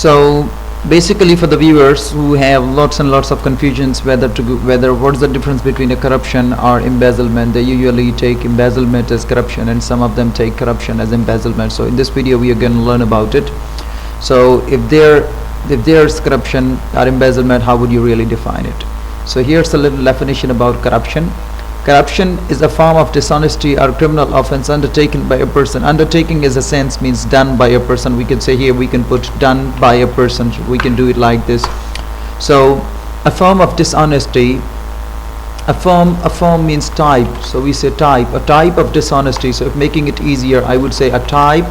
So basically, for the viewers who have lots and lots of confusions whether what's the difference between a corruption or embezzlement, they usually take embezzlement as corruption, and some of them take corruption as embezzlement. So in this video, we are going to learn about it. So if there's corruption or embezzlement, how would you really define it? So here's a little definition about corruption. Corruption is a form of dishonesty or criminal offense undertaken by a person. Undertaking is a sense means done by a person. We can say here, we can put done by a person. We can do it like this. So a form of dishonesty, a form means type. So we say type, a type of dishonesty. So if making it easier, I would say a type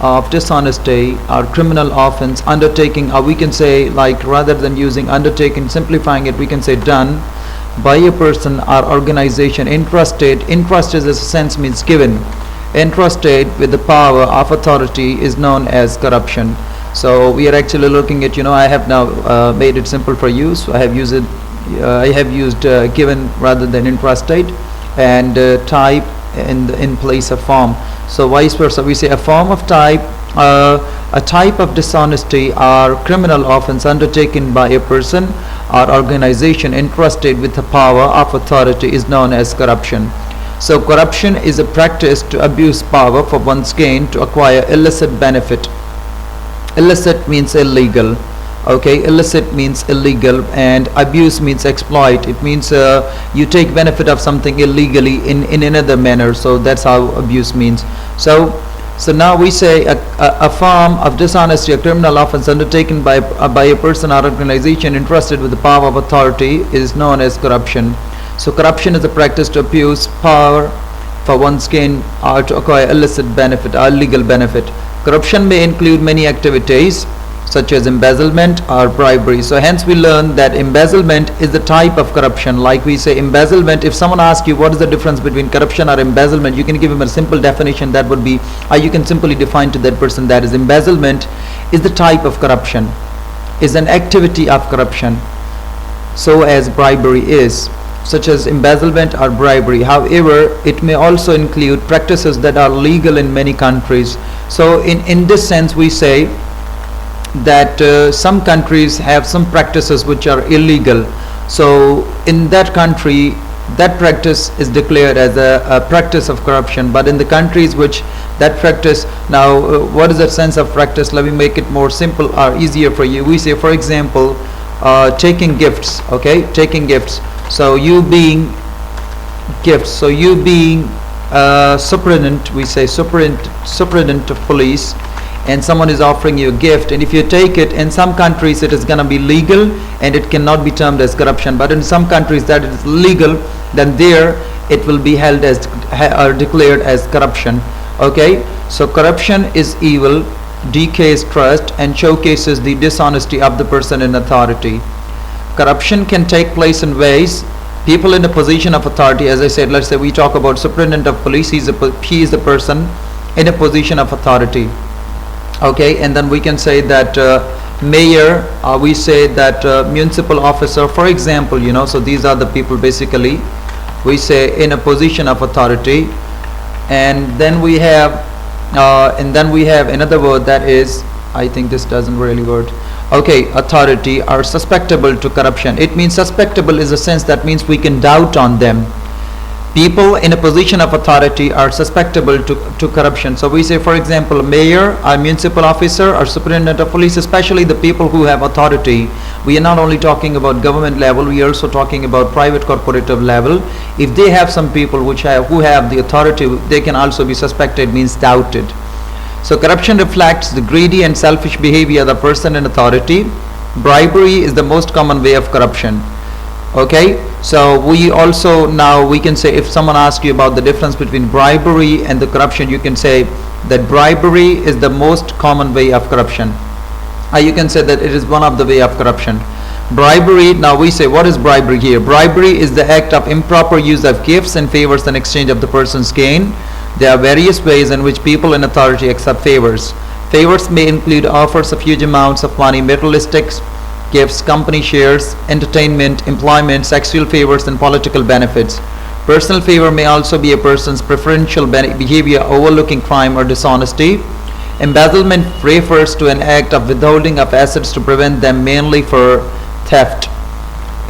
of dishonesty or criminal offense undertaking, or we can say, like, rather than using undertaking, simplifying it, we can say done by a person or organization entrusted as a sense means given, entrusted with the power of authority is known as corruption. So we are actually looking at, I have now made it simple for you. So I have used given rather than entrusted, and type in place of form. So vice versa, we say a form of type, a type of dishonesty or criminal offense undertaken by a person or organization entrusted with the power of authority is known as corruption. So corruption is a practice to abuse power for one's gain to acquire illicit benefit. Illicit means illegal. Okay, illicit means illegal, and abuse means exploit. It means you take benefit of something illegally in another manner. So that's how abuse means. So now we say a form of dishonesty, a criminal offense undertaken by a person or organization entrusted with the power of authority is known as corruption. So corruption is a practice to abuse power for one's gain or to acquire illicit benefit or illegal benefit. Corruption may include many activities such as embezzlement or bribery. So hence we learn that embezzlement is the type of corruption. Like we say embezzlement, if someone asks you what is the difference between corruption or embezzlement, you can give him a simple definition. That would be, or you can simply define to that person that is embezzlement is the type of corruption, is an activity of corruption, so as bribery is, such as embezzlement or bribery. However, it may also include practices that are legal in many countries. So in this sense, we say that some countries have some practices which are illegal. So in that country, that practice is declared as a practice of corruption. But in the countries which that practice, now what is the sense of practice? Let me make it more simple or easier for you. We say, for example, taking gifts. Okay, taking gifts. So you being gifts. So you being superintendent, we say superintendent of police, and someone is offering you a gift, and if you take it, in some countries it is going to be legal and it cannot be termed as corruption, but in some countries that it is legal, then there it will be held as or declared as corruption. Okay, so corruption is evil, decays trust, and showcases the dishonesty of the person in authority. Corruption can take place in ways people in a position of authority, as I said, let's say we talk about superintendent of police, he is the person in a position of authority. Okay, and then we can say that mayor, we say that municipal officer, for example, so these are the people basically we say in a position of authority. And then we have another word that is, I think this doesn't really work. Okay, authority are susceptible to corruption. It means susceptible is a sense that means we can doubt on them. People in a position of authority are susceptible to corruption. So we say, for example, mayor, a municipal officer, or superintendent of police, especially the people who have authority. We are not only talking about government level, we are also talking about private corporative level. If they have some people who have the authority, they can also be suspected, means doubted. So corruption reflects the greedy and selfish behavior of the person in authority. Bribery is the most common way of corruption. Okay, so we also now we can say, if someone asks you about the difference between bribery and the corruption, you can say that bribery is the most common way of corruption. You can say that it is one of the way of corruption. Bribery, now we say, what is bribery here? Bribery is the act of improper use of gifts and favors in exchange of the person's gain. There are various ways in which people in authority accept favors. Favors may include offers of huge amounts of money, materialistic gifts, company shares, entertainment, employment, sexual favors, and political benefits. Personal favor may also be a person's preferential behavior overlooking crime or dishonesty. Embezzlement refers to an act of withholding of assets to prevent them, mainly for theft.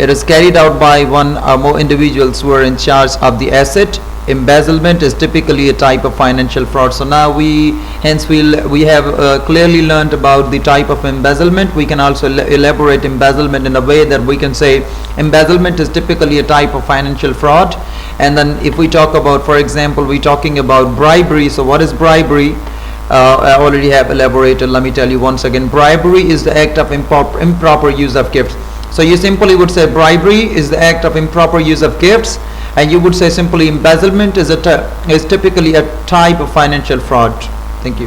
It is carried out by one or more individuals who are in charge of the asset. Embezzlement is typically a type of financial fraud. So now we have clearly learned about the type of embezzlement. We can also elaborate embezzlement in a way that we can say embezzlement is typically a type of financial fraud. And then if we talk about, for example, we're talking about bribery. So what is bribery? I already have elaborated. Let me tell you once again. Bribery is the act of improper use of gifts. So you simply would say bribery is the act of improper use of gifts, and you would say simply embezzlement is typically a type of financial fraud. Thank you.